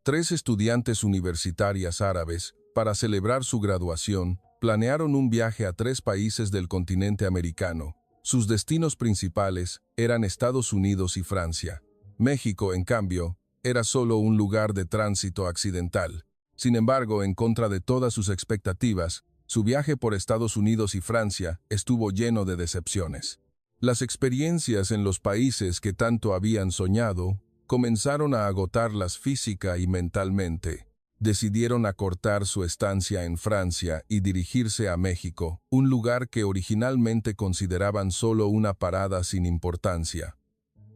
3 estudiantes universitarias árabes, para celebrar su graduación, planearon un viaje a 3 países del continente americano. Sus destinos principales eran Estados Unidos y Francia. México, en cambio, era solo un lugar de tránsito accidental. Sin embargo, en contra de todas sus expectativas, su viaje por Estados Unidos y Francia estuvo lleno de decepciones. Las experiencias en los países que tanto habían soñado comenzaron a agotarlas física y mentalmente. Decidieron acortar su estancia en Francia y dirigirse a México, un lugar que originalmente consideraban solo una parada sin importancia.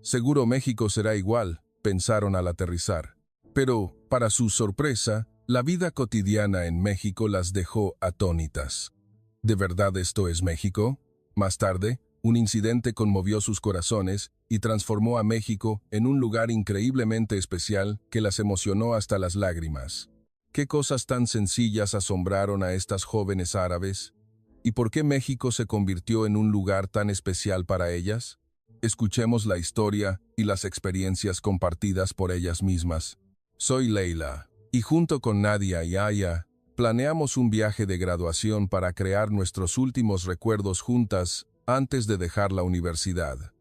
Seguro México será igual, pensaron al aterrizar. Pero, para su sorpresa, la vida cotidiana en México las dejó atónitas. ¿De verdad esto es México? Más tarde, un incidente conmovió sus corazones y transformó a México en un lugar increíblemente especial que las emocionó hasta las lágrimas. ¿Qué cosas tan sencillas asombraron a estas jóvenes árabes? ¿Y por qué México se convirtió en un lugar tan especial para ellas? Escuchemos la historia y las experiencias compartidas por ellas mismas. Soy Leila, y junto con Nadia y Aya, planeamos un viaje de graduación para crear nuestros últimos recuerdos juntas antes de dejar la universidad.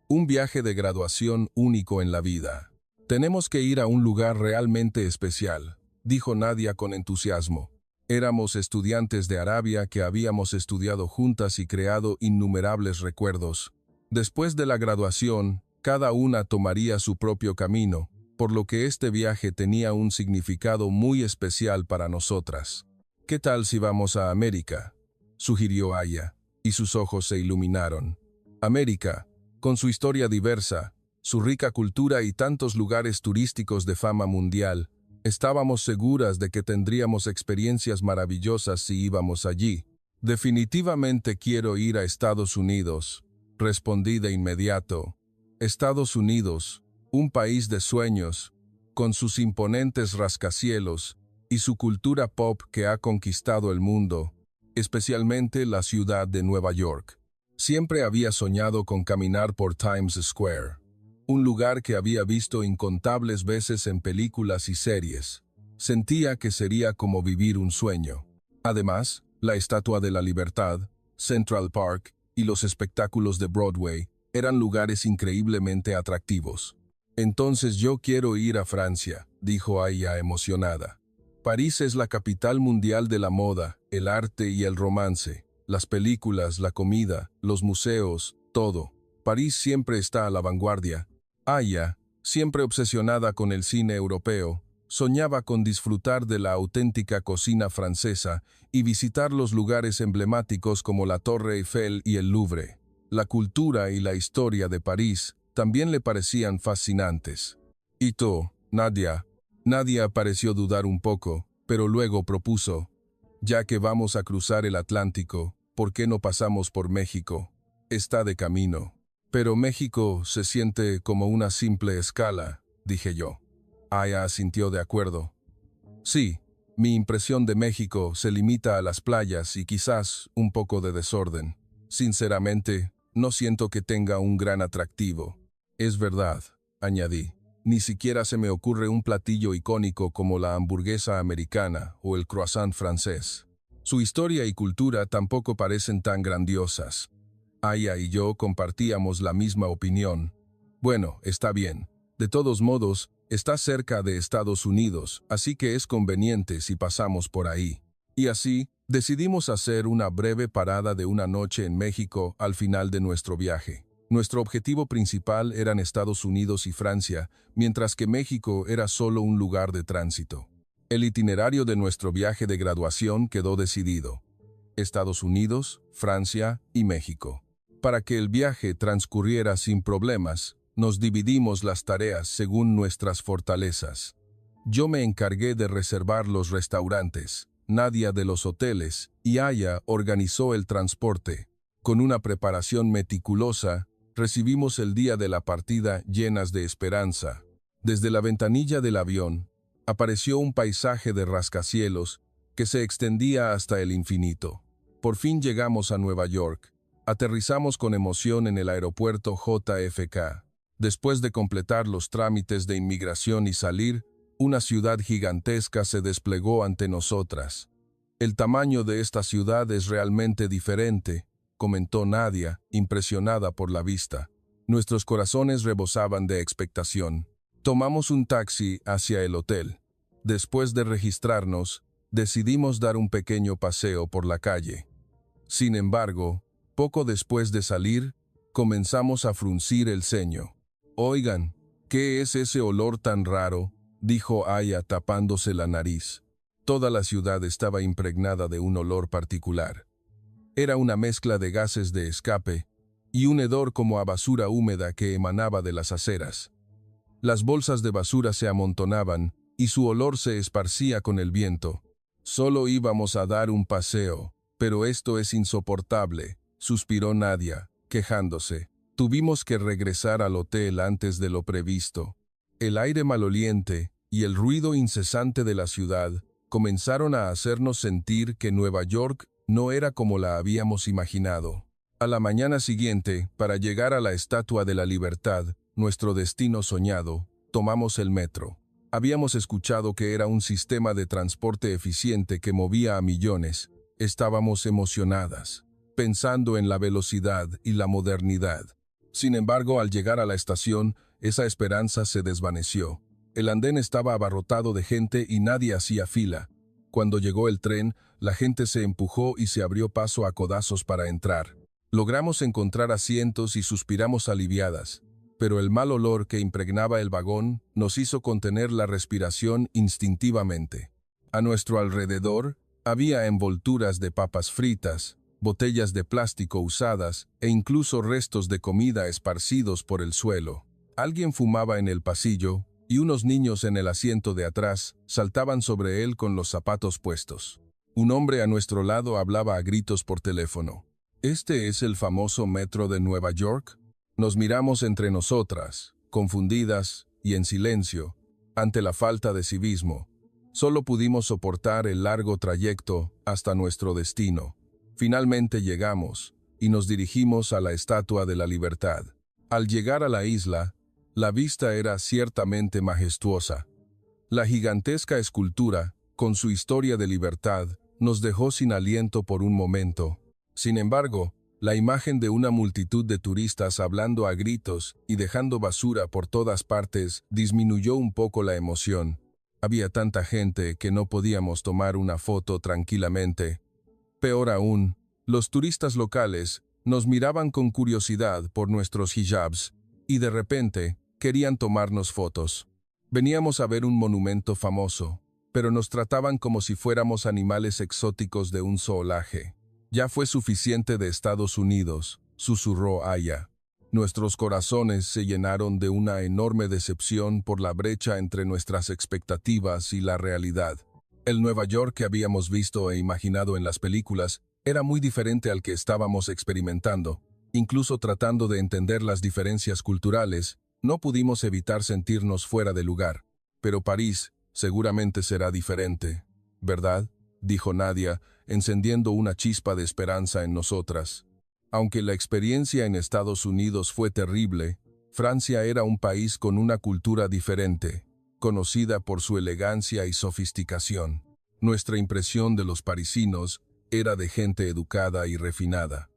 Un viaje de graduación único en la vida. Tenemos que ir a un lugar realmente especial, dijo Nadia con entusiasmo. Éramos estudiantes de Arabia que habíamos estudiado juntas y creado innumerables recuerdos. Después de la graduación, cada una tomaría su propio camino, por lo que este viaje tenía un significado muy especial para nosotras. ¿Qué tal si vamos a América?, sugirió Aya, y sus ojos se iluminaron. América, con su historia diversa, su rica cultura y tantos lugares turísticos de fama mundial, estábamos seguras de que tendríamos experiencias maravillosas si íbamos allí. Definitivamente quiero ir a Estados Unidos, respondí de inmediato. Estados Unidos, un país de sueños, con sus imponentes rascacielos y su cultura pop que ha conquistado el mundo, especialmente la ciudad de Nueva York. Siempre había soñado con caminar por Times Square, un lugar que había visto incontables veces en películas y series. Sentía que sería como vivir un sueño. Además, la Estatua de la Libertad, Central Park y los espectáculos de Broadway eran lugares increíblemente atractivos. Entonces yo quiero ir a Francia, dijo Aya emocionada. París es la capital mundial de la moda, el arte y el romance. Las películas, la comida, los museos, todo. París siempre está a la vanguardia. Aya, siempre obsesionada con el cine europeo, soñaba con disfrutar de la auténtica cocina francesa y visitar los lugares emblemáticos como la Torre Eiffel y el Louvre. La cultura y la historia de París también le parecían fascinantes. ¿Y tú, Nadia? Nadia pareció dudar un poco, pero luego propuso, ya que vamos a cruzar el Atlántico, ¿por qué no pasamos por México? Está de camino. Pero México se siente como una simple escala, dije yo. Aya asintió de acuerdo. Sí, mi impresión de México se limita a las playas y quizás un poco de desorden. Sinceramente, no siento que tenga un gran atractivo. Es verdad, añadí. Ni siquiera se me ocurre un platillo icónico como la hamburguesa americana o el croissant francés. Su historia y cultura tampoco parecen tan grandiosas. Aya y yo compartíamos la misma opinión. Bueno, está bien. De todos modos, está cerca de Estados Unidos, así que es conveniente si pasamos por ahí. Y así, decidimos hacer una breve parada de una noche en México al final de nuestro viaje. Nuestro objetivo principal eran Estados Unidos y Francia, mientras que México era solo un lugar de tránsito. El itinerario de nuestro viaje de graduación quedó decidido. Estados Unidos, Francia y México. Para que el viaje transcurriera sin problemas, nos dividimos las tareas según nuestras fortalezas. Yo me encargué de reservar los restaurantes, Nadia de los hoteles y Aya organizó el transporte. Con una preparación meticulosa, recibimos el día de la partida llenas de esperanza. Desde la ventanilla del avión, apareció un paisaje de rascacielos que se extendía hasta el infinito. Por fin llegamos a Nueva York. Aterrizamos con emoción en el aeropuerto JFK. Después de completar los trámites de inmigración y salir, Una ciudad gigantesca se desplegó ante nosotras. «El tamaño de esta ciudad es realmente diferente», comentó Nadia, impresionada por la vista. Nuestros corazones rebosaban de expectación. Tomamos un taxi hacia el hotel. Después de registrarnos, decidimos dar un pequeño paseo por la calle. Sin embargo, poco después de salir, comenzamos a fruncir el ceño. «Oigan, ¿qué es ese olor tan raro?», dijo Aya tapándose la nariz. Toda la ciudad estaba impregnada de un olor particular. Era una mezcla de gases de escape y un hedor como a basura húmeda que emanaba de las aceras. Las bolsas de basura se amontonaban y su olor se esparcía con el viento. «Solo íbamos a dar un paseo, pero esto es insoportable», suspiró Nadia, quejándose. Tuvimos que regresar al hotel antes de lo previsto. El aire maloliente y el ruido incesante de la ciudad comenzaron a hacernos sentir que Nueva York no era como la habíamos imaginado. A la mañana siguiente, para llegar a la Estatua de la Libertad, nuestro destino soñado, tomamos el metro. Habíamos escuchado que era un sistema de transporte eficiente que movía a millones. Estábamos emocionadas, pensando en la velocidad y la modernidad. Sin embargo, al llegar a la estación, esa esperanza se desvaneció. El andén estaba abarrotado de gente y nadie hacía fila. Cuando llegó el tren, la gente se empujó y se abrió paso a codazos para entrar. Logramos encontrar asientos y suspiramos aliviadas, pero el mal olor que impregnaba el vagón nos hizo contener la respiración instintivamente. A nuestro alrededor había envolturas de papas fritas, botellas de plástico usadas e incluso restos de comida esparcidos por el suelo. Alguien fumaba en el pasillo y unos niños en el asiento de atrás saltaban sobre él con los zapatos puestos. Un hombre a nuestro lado hablaba a gritos por teléfono. «¿Este es el famoso metro de Nueva York?». Nos miramos entre nosotras, confundidas y en silencio, ante la falta de civismo. Solo pudimos soportar el largo trayecto hasta nuestro destino. Finalmente llegamos y nos dirigimos a la Estatua de la Libertad. Al llegar a la isla, la vista era ciertamente majestuosa. La gigantesca escultura, con su historia de libertad, nos dejó sin aliento por un momento. Sin embargo, la imagen de una multitud de turistas hablando a gritos y dejando basura por todas partes disminuyó un poco la emoción. Había tanta gente que no podíamos tomar una foto tranquilamente. Peor aún, los turistas locales nos miraban con curiosidad por nuestros hijabs y de repente querían tomarnos fotos. Veníamos a ver un monumento famoso, pero nos trataban como si fuéramos animales exóticos de un zoolaje. «Ya fue suficiente de Estados Unidos», susurró Aya. Nuestros corazones se llenaron de una enorme decepción por la brecha entre nuestras expectativas y la realidad. El Nueva York que habíamos visto e imaginado en las películas era muy diferente al que estábamos experimentando. Incluso tratando de entender las diferencias culturales, no pudimos evitar sentirnos fuera de lugar. «Pero París seguramente será diferente, ¿verdad?», dijo Nadia, encendiendo una chispa de esperanza en nosotras. Aunque la experiencia en Estados Unidos fue terrible, Francia era un país con una cultura diferente, conocida por su elegancia y sofisticación. Nuestra impresión de los parisinos era de gente educada y refinada.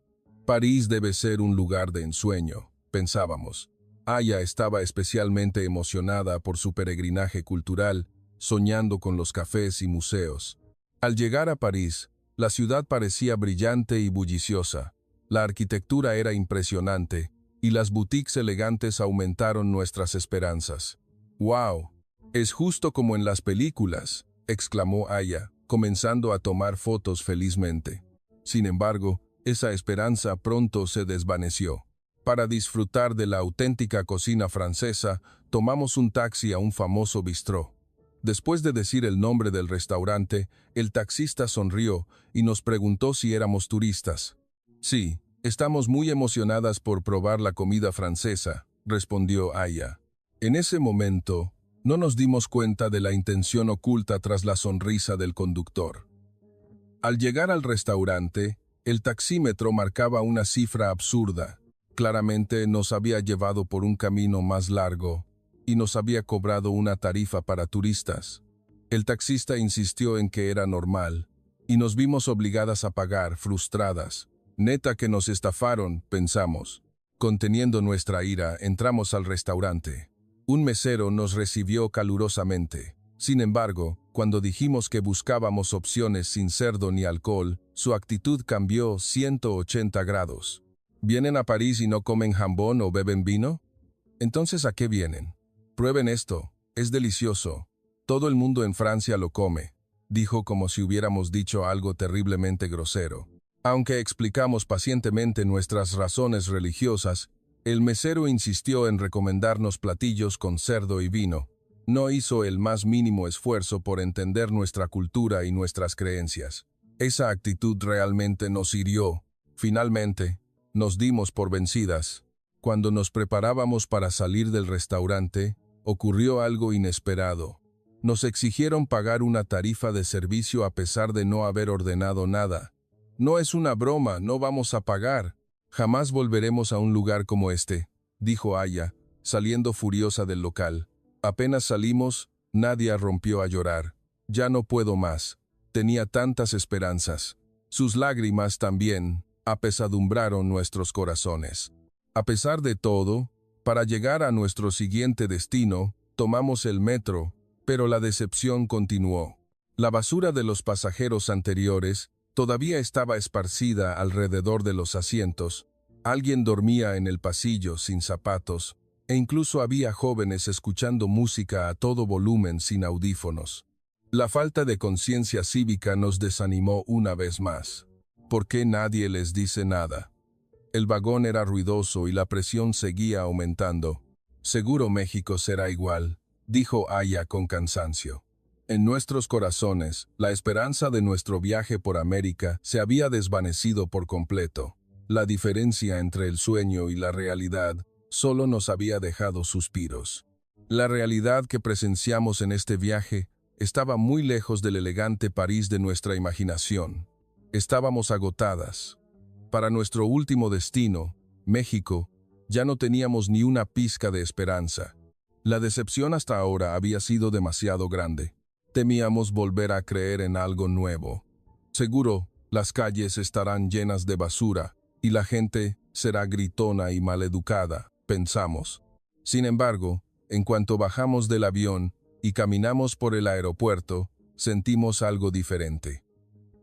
«París debe ser un lugar de ensueño», pensábamos. Aya estaba especialmente emocionada por su peregrinaje cultural, soñando con los cafés y museos. Al llegar a París, la ciudad parecía brillante y bulliciosa. La arquitectura era impresionante, y las boutiques elegantes aumentaron nuestras esperanzas. «¡Wow! Es justo como en las películas», exclamó Aya, comenzando a tomar fotos felizmente. Sin embargo, esa esperanza pronto se desvaneció. Para disfrutar de la auténtica cocina francesa, tomamos un taxi a un famoso bistró. Después de decir el nombre del restaurante, el taxista sonrió y nos preguntó si éramos turistas. «Sí, estamos muy emocionadas por probar la comida francesa», respondió Aya. En ese momento, no nos dimos cuenta de la intención oculta tras la sonrisa del conductor. Al llegar al restaurante, el taxímetro marcaba una cifra absurda. Claramente nos había llevado por un camino más largo y nos había cobrado una tarifa para turistas. El taxista insistió en que era normal, y nos vimos obligadas a pagar, frustradas. Neta que nos estafaron, pensamos. Conteniendo nuestra ira, entramos al restaurante. Un mesero nos recibió calurosamente. Sin embargo, cuando dijimos que buscábamos opciones sin cerdo ni alcohol, su actitud cambió 180 grados. ¿Vienen a París y no comen jambón o beben vino? Entonces, ¿a qué vienen? Prueben esto, es delicioso. Todo el mundo en Francia lo come, dijo como si hubiéramos dicho algo terriblemente grosero. Aunque explicamos pacientemente nuestras razones religiosas, el mesero insistió en recomendarnos platillos con cerdo y vino. No hizo el más mínimo esfuerzo por entender nuestra cultura y nuestras creencias. Esa actitud realmente nos hirió. Finalmente, nos dimos por vencidas. Cuando nos preparábamos para salir del restaurante, ocurrió algo inesperado. Nos exigieron pagar una tarifa de servicio a pesar de no haber ordenado nada. No es una broma, no vamos a pagar. Jamás volveremos a un lugar como este, dijo Aya, saliendo furiosa del local. Apenas salimos, Nadia rompió a llorar. Ya no puedo más. Tenía tantas esperanzas. Sus lágrimas también apesadumbraron nuestros corazones. A pesar de todo, para llegar a nuestro siguiente destino, tomamos el metro, pero la decepción continuó. La basura de los pasajeros anteriores todavía estaba esparcida alrededor de los asientos. Alguien dormía en el pasillo sin zapatos, e incluso había jóvenes escuchando música a todo volumen sin audífonos. La falta de conciencia cívica nos desanimó una vez más. ¿Por qué nadie les dice nada? El vagón era ruidoso y la presión seguía aumentando. Seguro México será igual, dijo Aya con cansancio. En nuestros corazones, la esperanza de nuestro viaje por América se había desvanecido por completo. La diferencia entre el sueño y la realidad solo nos había dejado suspiros. La realidad que presenciamos en este viaje estaba muy lejos del elegante París de nuestra imaginación. Estábamos agotadas. Para nuestro último destino, México, ya no teníamos ni una pizca de esperanza. La decepción hasta ahora había sido demasiado grande. Temíamos volver a creer en algo nuevo. Seguro, las calles estarán llenas de basura y la gente será gritona y maleducada, pensamos. Sin embargo, en cuanto bajamos del avión y caminamos por el aeropuerto, sentimos algo diferente.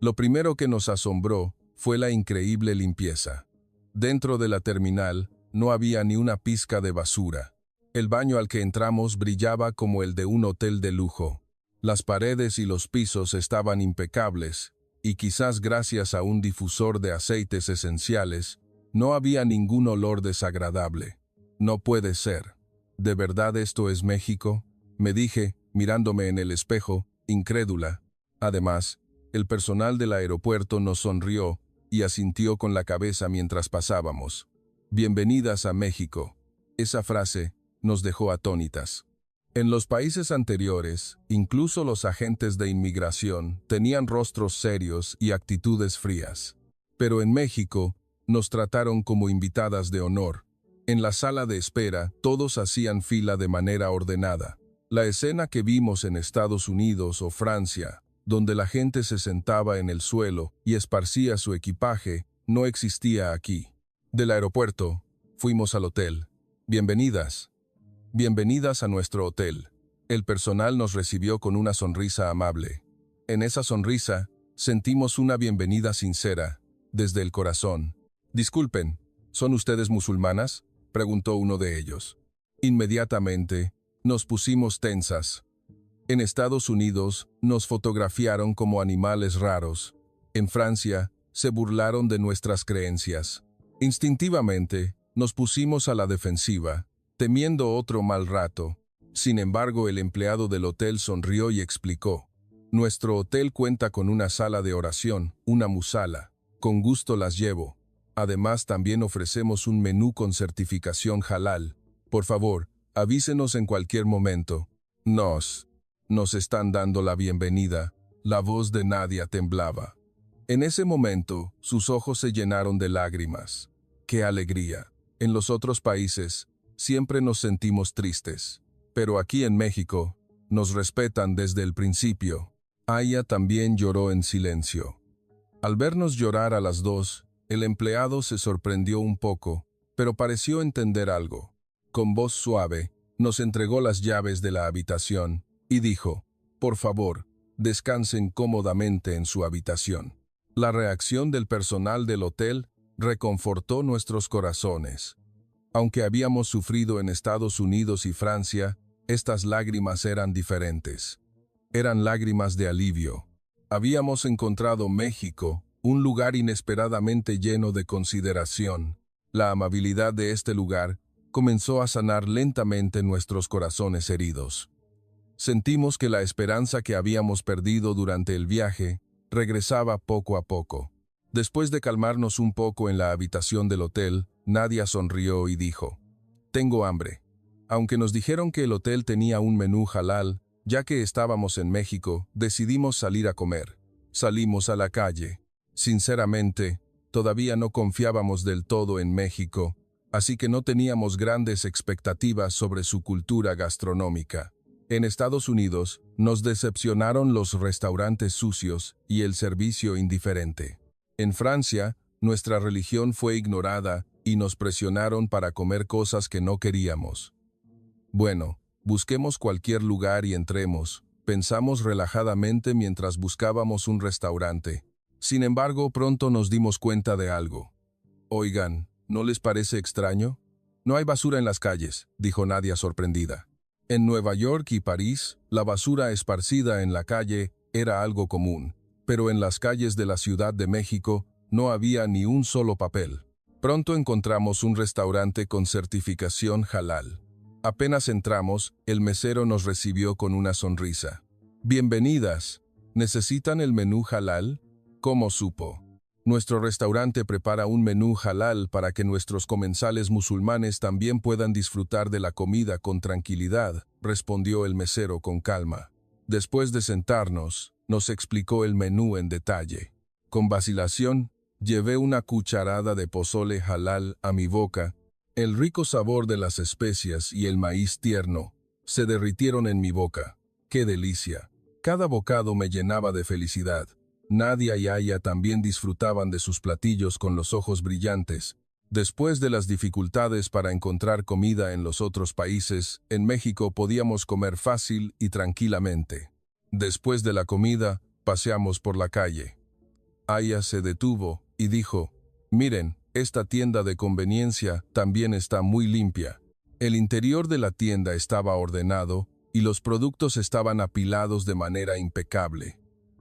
Lo primero que nos asombró fue la increíble limpieza. Dentro de la terminal no había ni una pizca de basura. El baño al que entramos brillaba como el de un hotel de lujo. Las paredes y los pisos estaban impecables, y quizás gracias a un difusor de aceites esenciales, no había ningún olor desagradable. No puede ser. ¿De verdad esto es México?, me dije, mirándome en el espejo, incrédula. Además, el personal del aeropuerto nos sonrió y asintió con la cabeza mientras pasábamos. Bienvenidas a México. Esa frase nos dejó atónitas. En los países anteriores, incluso los agentes de inmigración tenían rostros serios y actitudes frías. Pero en México, nos trataron como invitadas de honor. En la sala de espera, todos hacían fila de manera ordenada. La escena que vimos en Estados Unidos o Francia, donde la gente se sentaba en el suelo y esparcía su equipaje, no existía aquí. Del aeropuerto, fuimos al hotel. Bienvenidas. Bienvenidas a nuestro hotel. El personal nos recibió con una sonrisa amable. En esa sonrisa, sentimos una bienvenida sincera, desde el corazón. Disculpen, ¿son ustedes musulmanas?, preguntó uno de ellos. Inmediatamente, nos pusimos tensas. En Estados Unidos, nos fotografiaron como animales raros. En Francia, se burlaron de nuestras creencias. Instintivamente, nos pusimos a la defensiva, temiendo otro mal rato. Sin embargo, el empleado del hotel sonrió y explicó: nuestro hotel cuenta con una sala de oración, una musala. Con gusto las llevo. Además, también ofrecemos un menú con certificación halal. Por favor, avísenos en cualquier momento. Nos están dando la bienvenida. La voz de Nadia temblaba. En ese momento, sus ojos se llenaron de lágrimas. ¡Qué alegría! En los otros países, siempre nos sentimos tristes. pero aquí en México nos respetan desde el principio. Aya también lloró en silencio. Al vernos llorar a las dos, el empleado se sorprendió un poco, pero pareció entender algo. Con voz suave, nos entregó las llaves de la habitación y dijo: «Por favor, descansen cómodamente en su habitación». La reacción del personal del hotel reconfortó nuestros corazones. Aunque habíamos sufrido en Estados Unidos y Francia, estas lágrimas eran diferentes. Eran lágrimas de alivio. Habíamos encontrado México, un lugar inesperadamente lleno de consideración. La amabilidad de este lugar comenzó a sanar lentamente nuestros corazones heridos. Sentimos que la esperanza que habíamos perdido durante el viaje regresaba poco a poco. Después de calmarnos un poco en la habitación del hotel, Nadia sonrió y dijo: «Tengo hambre». Aunque nos dijeron que el hotel tenía un menú halal, ya que estábamos en México, decidimos salir a comer. Salimos a la calle. Sinceramente, todavía no confiábamos del todo en México, así que no teníamos grandes expectativas sobre su cultura gastronómica. En Estados Unidos, nos decepcionaron los restaurantes sucios y el servicio indiferente. En Francia, nuestra religión fue ignorada y nos presionaron para comer cosas que no queríamos. Bueno, busquemos cualquier lugar y entremos, pensamos relajadamente mientras buscábamos un restaurante. Sin embargo, pronto nos dimos cuenta de algo. «Oigan, ¿no les parece extraño? No hay basura en las calles», dijo Nadia sorprendida. En Nueva York y París, la basura esparcida en la calle era algo común, pero en las calles de la Ciudad de México no había ni un solo papel. Pronto encontramos un restaurante con certificación halal. Apenas entramos, el mesero nos recibió con una sonrisa. «Bienvenidas. ¿Necesitan el menú halal?». «¿Cómo supo?». «Nuestro restaurante prepara un menú halal para que nuestros comensales musulmanes también puedan disfrutar de la comida con tranquilidad», respondió el mesero con calma. Después de sentarnos, nos explicó el menú en detalle. Con vacilación, llevé una cucharada de pozole halal a mi boca. El rico sabor de las especias y el maíz tierno se derritieron en mi boca. ¡Qué delicia! Cada bocado me llenaba de felicidad. Nadia y Aya también disfrutaban de sus platillos con los ojos brillantes. Después de las dificultades para encontrar comida en los otros países, en México podíamos comer fácil y tranquilamente. Después de la comida, paseamos por la calle. Aya se detuvo y dijo: «Miren, esta tienda de conveniencia también está muy limpia». El interior de la tienda estaba ordenado y los productos estaban apilados de manera impecable.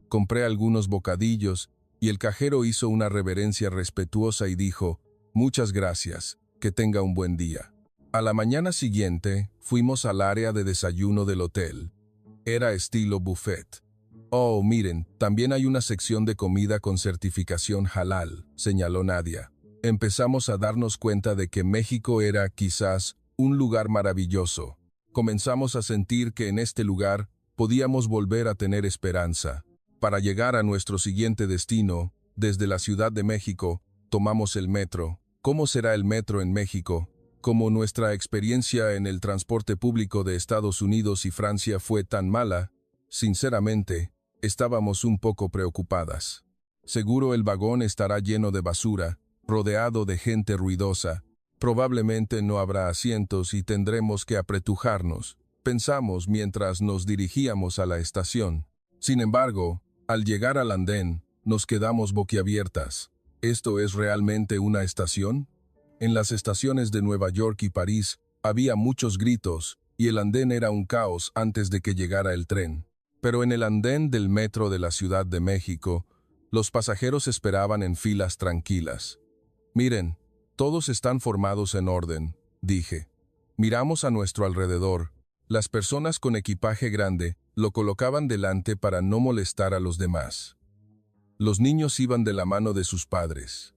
Compré algunos bocadillos y el cajero hizo una reverencia respetuosa y dijo: «Muchas gracias, que tenga un buen día». A la mañana siguiente, fuimos al área de desayuno del hotel. Era estilo buffet. «Oh, miren, también hay una sección de comida con certificación halal», señaló Nadia. Empezamos a darnos cuenta de que México era, quizás, un lugar maravilloso. Comenzamos a sentir que en este lugar podíamos volver a tener esperanza. Para llegar a nuestro siguiente destino, desde la Ciudad de México, tomamos el metro. ¿Cómo será el metro en México? Como nuestra experiencia en el transporte público de Estados Unidos y Francia fue tan mala, sinceramente, estábamos un poco preocupadas. Seguro el vagón estará lleno de basura, rodeado de gente ruidosa. Probablemente no habrá asientos y tendremos que apretujarnos, pensamos mientras nos dirigíamos a la estación. Sin embargo, al llegar al andén, nos quedamos boquiabiertas. ¿Esto es realmente una estación? En las estaciones de Nueva York y París había muchos gritos y el andén era un caos antes de que llegara el tren. Pero en el andén del metro de la Ciudad de México, los pasajeros esperaban en filas tranquilas. «Miren, todos están formados en orden», dije. Miramos a nuestro alrededor. Las personas con equipaje grande lo colocaban delante para no molestar a los demás. Los niños iban de la mano de sus padres.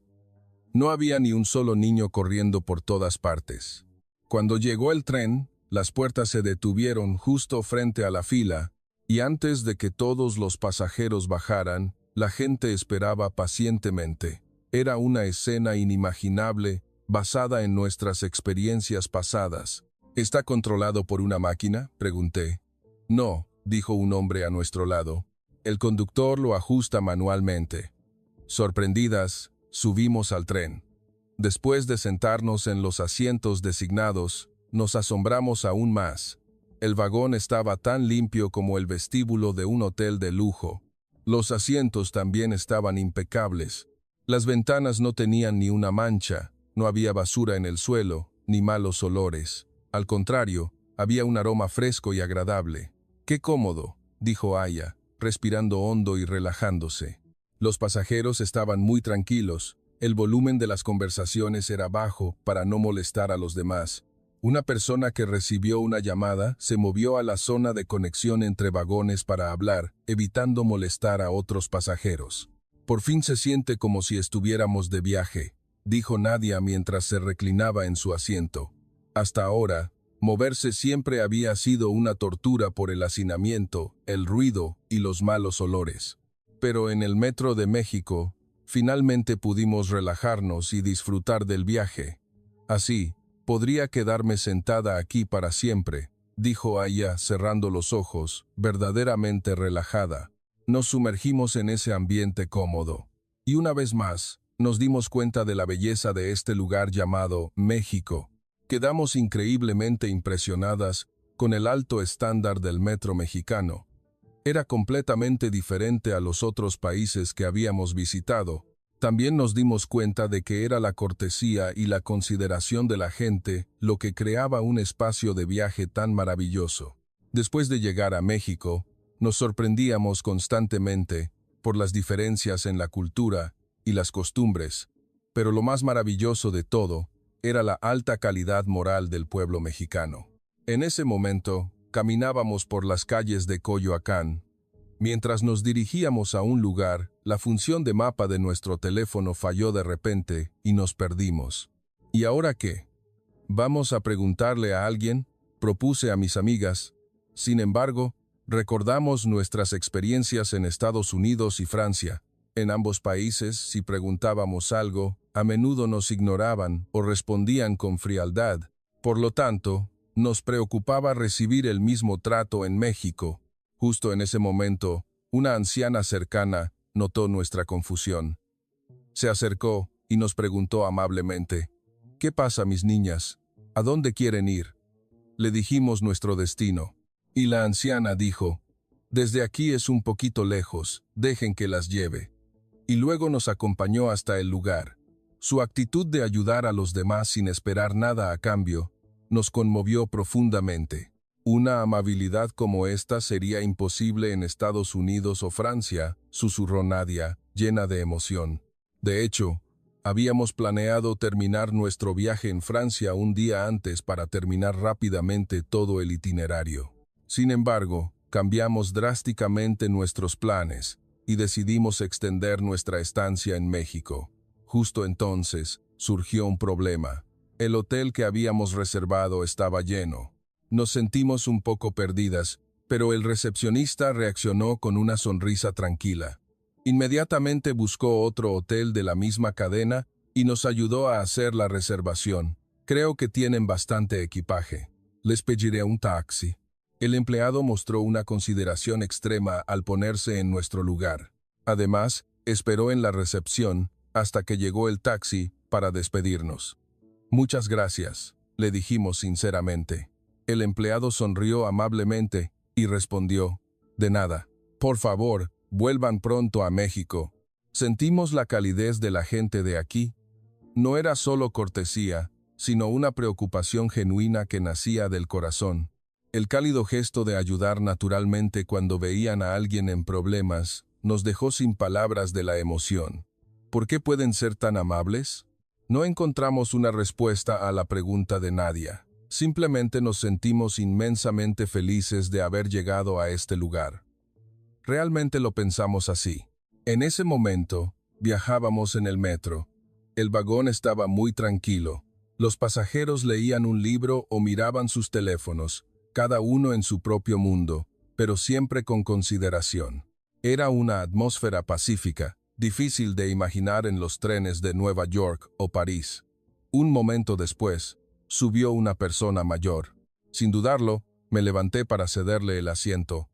No había ni un solo niño corriendo por todas partes. Cuando llegó el tren, las puertas se detuvieron justo frente a la fila, y antes de que todos los pasajeros bajaran, la gente esperaba pacientemente. Era una escena inimaginable, basada en nuestras experiencias pasadas. ¿Está controlado por una máquina?, pregunté. No, dijo un hombre a nuestro lado. El conductor lo ajusta manualmente. Sorprendidas, subimos al tren. Después de sentarnos en los asientos designados, nos asombramos aún más. El vagón estaba tan limpio como el vestíbulo de un hotel de lujo. Los asientos también estaban impecables. Las ventanas no tenían ni una mancha, no había basura en el suelo, ni malos olores. Al contrario, había un aroma fresco y agradable. «¡Qué cómodo!», dijo Aya, respirando hondo y relajándose. Los pasajeros estaban muy tranquilos. El volumen de las conversaciones era bajo para no molestar a los demás. Una persona que recibió una llamada se movió a la zona de conexión entre vagones para hablar, evitando molestar a otros pasajeros. «Por fin se siente como si estuviéramos de viaje», dijo Nadia mientras se reclinaba en su asiento. Hasta ahora, moverse siempre había sido una tortura por el hacinamiento, el ruido y los malos olores. Pero en el metro de México, finalmente pudimos relajarnos y disfrutar del viaje. «Así, podría quedarme sentada aquí para siempre», dijo Aya cerrando los ojos, verdaderamente relajada. Nos sumergimos en ese ambiente cómodo. Y una vez más, nos dimos cuenta de la belleza de este lugar llamado México. Quedamos increíblemente impresionadas con el alto estándar del metro mexicano. Era completamente diferente a los otros países que habíamos visitado. También nos dimos cuenta de que era la cortesía y la consideración de la gente lo que creaba un espacio de viaje tan maravilloso. Después de llegar a México, nos sorprendíamos constantemente por las diferencias en la cultura y las costumbres, pero lo más maravilloso de todo era la alta calidad moral del pueblo mexicano. En ese momento, caminábamos por las calles de Coyoacán. Mientras nos dirigíamos a un lugar, la función de mapa de nuestro teléfono falló de repente y nos perdimos. ¿Y ahora qué? ¿Vamos a preguntarle a alguien?, propuse a mis amigas. Sin embargo, recordamos nuestras experiencias en Estados Unidos y Francia. En ambos países, si preguntábamos algo, a menudo nos ignoraban o respondían con frialdad. Por lo tanto, nos preocupaba recibir el mismo trato en México. Justo en ese momento, una anciana cercana notó nuestra confusión. Se acercó y nos preguntó amablemente: «¿Qué pasa, mis niñas? ¿A dónde quieren ir?». Le dijimos nuestro destino. Y la anciana dijo: «Desde aquí es un poquito lejos, dejen que las lleve». Y luego nos acompañó hasta el lugar. Su actitud de ayudar a los demás sin esperar nada a cambio nos conmovió profundamente. «Una amabilidad como esta sería imposible en Estados Unidos o Francia», susurró Nadia, llena de emoción. De hecho, habíamos planeado terminar nuestro viaje en Francia un día antes para terminar rápidamente todo el itinerario. Sin embargo, cambiamos drásticamente nuestros planes y decidimos extender nuestra estancia en México. Justo entonces, surgió un problema. El hotel que habíamos reservado estaba lleno. Nos sentimos un poco perdidas, pero el recepcionista reaccionó con una sonrisa tranquila. Inmediatamente buscó otro hotel de la misma cadena y nos ayudó a hacer la reservación. «Creo que tienen bastante equipaje. Les pediré un taxi». El empleado mostró una consideración extrema al ponerse en nuestro lugar. Además, esperó en la recepción hasta que llegó el taxi para despedirnos. «Muchas gracias», le dijimos sinceramente. El empleado sonrió amablemente y respondió: «De nada. Por favor, vuelvan pronto a México». Sentimos la calidez de la gente de aquí. No era solo cortesía, sino una preocupación genuina que nacía del corazón. El cálido gesto de ayudar naturalmente cuando veían a alguien en problemas nos dejó sin palabras de la emoción. ¿Por qué pueden ser tan amables? No encontramos una respuesta a la pregunta de Nadia. Simplemente nos sentimos inmensamente felices de haber llegado a este lugar. Realmente lo pensamos así. En ese momento, viajábamos en el metro. El vagón estaba muy tranquilo. Los pasajeros leían un libro o miraban sus teléfonos, cada uno en su propio mundo, pero siempre con consideración. Era una atmósfera pacífica, difícil de imaginar en los trenes de Nueva York o París. Un momento después, subió una persona mayor. Sin dudarlo, me levanté para cederle el asiento.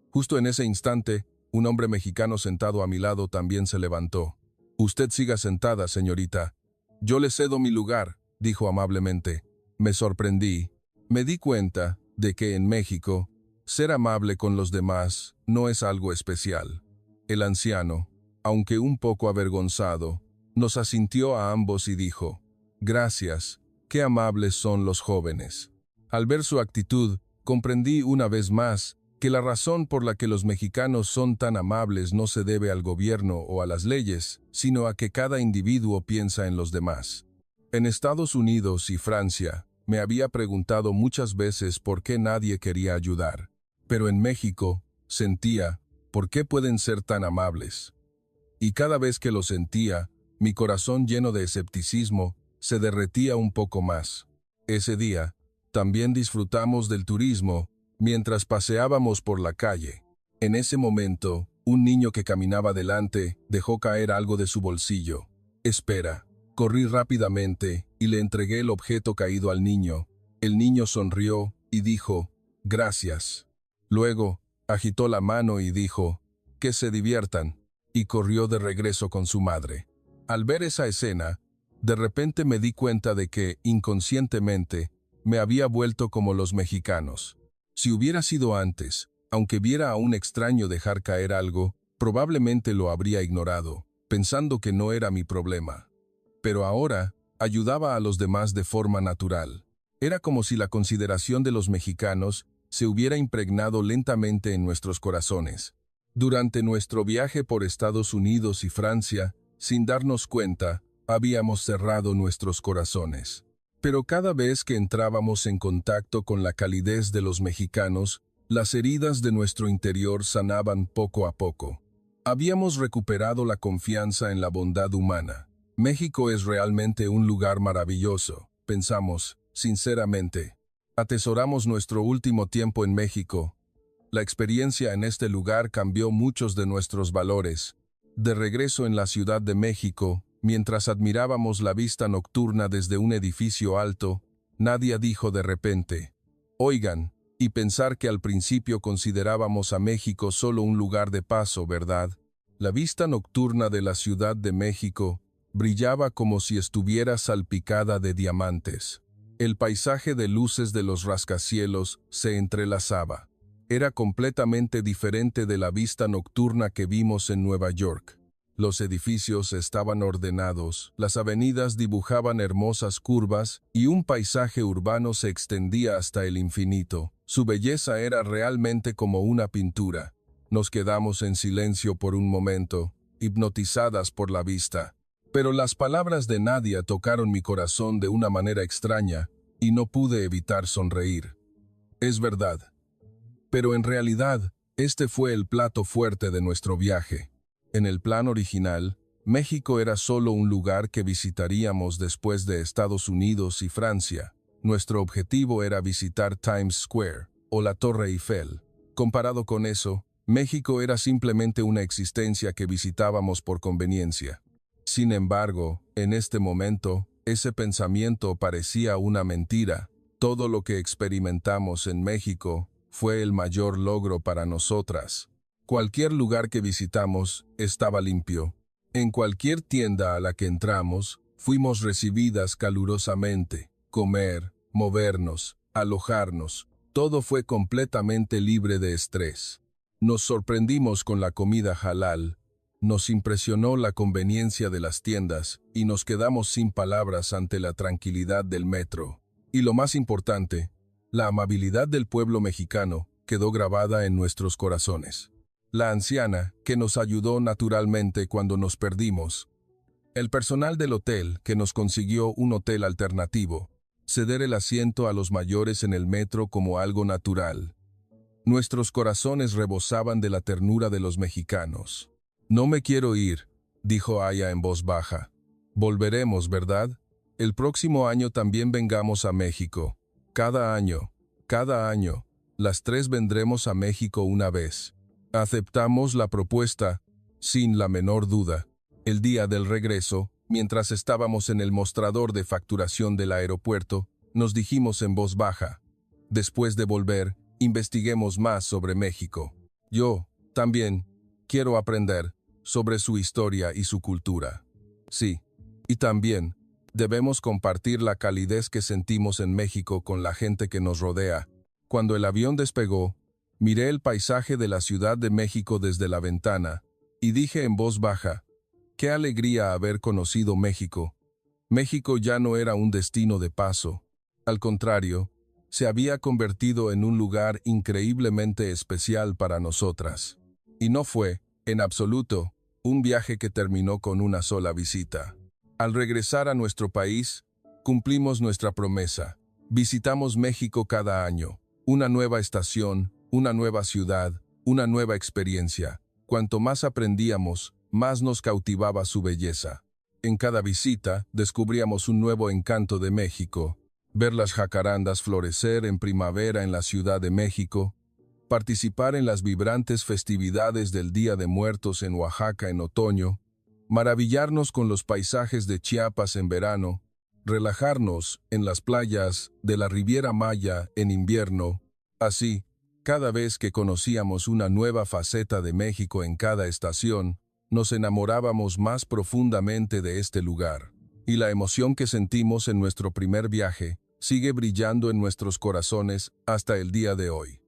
Justo en ese instante, un hombre mexicano sentado a mi lado también se levantó. «Usted siga sentada, señorita. Yo le cedo mi lugar», dijo amablemente. Me sorprendí. Me di cuenta de que en México, ser amable con los demás no es algo especial. El anciano, aunque un poco avergonzado, nos asintió a ambos y dijo: «Gracias, qué amables son los jóvenes». Al ver su actitud, comprendí una vez más que la razón por la que los mexicanos son tan amables no se debe al gobierno o a las leyes, sino a que cada individuo piensa en los demás. En Estados Unidos y Francia, me había preguntado muchas veces por qué nadie quería ayudar. Pero en México, sentía, ¿por qué pueden ser tan amables? Y cada vez que lo sentía, mi corazón lleno de escepticismo se derretía un poco más. Ese día, también disfrutamos del turismo mientras paseábamos por la calle. En ese momento, un niño que caminaba delante dejó caer algo de su bolsillo. «Espera». Corrí rápidamente y le entregué el objeto caído al niño. El niño sonrió y dijo: «Gracias». Luego, agitó la mano y dijo: «Que se diviertan», y corrió de regreso con su madre. Al ver esa escena, de repente me di cuenta de que, inconscientemente, me había vuelto como los mexicanos. Si hubiera sido antes, aunque viera a un extraño dejar caer algo, probablemente lo habría ignorado, pensando que no era mi problema. Pero ahora, ayudaba a los demás de forma natural. Era como si la consideración de los mexicanos se hubiera impregnado lentamente en nuestros corazones. Durante nuestro viaje por Estados Unidos y Francia, sin darnos cuenta, habíamos cerrado nuestros corazones. Pero cada vez que entrábamos en contacto con la calidez de los mexicanos, las heridas de nuestro interior sanaban poco a poco. Habíamos recuperado la confianza en la bondad humana. México es realmente un lugar maravilloso, pensamos, sinceramente. Atesoramos nuestro último tiempo en México. La experiencia en este lugar cambió muchos de nuestros valores. De regreso en la Ciudad de México, mientras admirábamos la vista nocturna desde un edificio alto, Nadia dijo de repente: «Oigan, y pensar que al principio considerábamos a México solo un lugar de paso, ¿verdad?» La vista nocturna de la Ciudad de México brillaba como si estuviera salpicada de diamantes. El paisaje de luces de los rascacielos se entrelazaba. Era completamente diferente de la vista nocturna que vimos en Nueva York. Los edificios estaban ordenados, las avenidas dibujaban hermosas curvas y un paisaje urbano se extendía hasta el infinito. Su belleza era realmente como una pintura. Nos quedamos en silencio por un momento, hipnotizadas por la vista. Pero las palabras de Nadia tocaron mi corazón de una manera extraña y no pude evitar sonreír. Es verdad. Pero en realidad, este fue el plato fuerte de nuestro viaje. En el plan original, México era solo un lugar que visitaríamos después de Estados Unidos y Francia. Nuestro objetivo era visitar Times Square o la Torre Eiffel. Comparado con eso, México era simplemente una existencia que visitábamos por conveniencia. Sin embargo, en este momento, ese pensamiento parecía una mentira. Todo lo que experimentamos en México fue el mayor logro para nosotras. Cualquier lugar que visitamos estaba limpio. En cualquier tienda a la que entramos, fuimos recibidas calurosamente. Comer, movernos, alojarnos, todo fue completamente libre de estrés. Nos sorprendimos con la comida halal. Nos impresionó la conveniencia de las tiendas y nos quedamos sin palabras ante la tranquilidad del metro. Y lo más importante, la amabilidad del pueblo mexicano quedó grabada en nuestros corazones. La anciana, que nos ayudó naturalmente cuando nos perdimos. El personal del hotel, que nos consiguió un hotel alternativo. Ceder el asiento a los mayores en el metro como algo natural. Nuestros corazones rebosaban de la ternura de los mexicanos. «No me quiero ir», dijo Aya en voz baja. «Volveremos, ¿verdad? El próximo año también vengamos a México. Cada año, las tres vendremos a México una vez». Aceptamos la propuesta, sin la menor duda. El día del regreso, mientras estábamos en el mostrador de facturación del aeropuerto, nos dijimos en voz baja: Después de volver, investiguemos más sobre México. Yo, también, quiero aprender sobre su historia y su cultura. Sí, y también, debemos compartir la calidez que sentimos en México con la gente que nos rodea. Cuando el avión despegó, miré el paisaje de la Ciudad de México desde la ventana y dije en voz baja, qué alegría haber conocido México. México ya no era un destino de paso. Al contrario, se había convertido en un lugar increíblemente especial para nosotras. Y no fue, en absoluto, un viaje que terminó con una sola visita. Al regresar a nuestro país, cumplimos nuestra promesa. Visitamos México cada año. Una nueva estación, una nueva ciudad, una nueva experiencia. Cuanto más aprendíamos, más nos cautivaba su belleza. En cada visita, descubríamos un nuevo encanto de México. Ver las jacarandas florecer en primavera en la Ciudad de México, participar en las vibrantes festividades del Día de Muertos en Oaxaca en otoño, maravillarnos con los paisajes de Chiapas en verano, relajarnos en las playas de la Riviera Maya en invierno. Así, cada vez que conocíamos una nueva faceta de México en cada estación, nos enamorábamos más profundamente de este lugar. Y la emoción que sentimos en nuestro primer viaje sigue brillando en nuestros corazones hasta el día de hoy.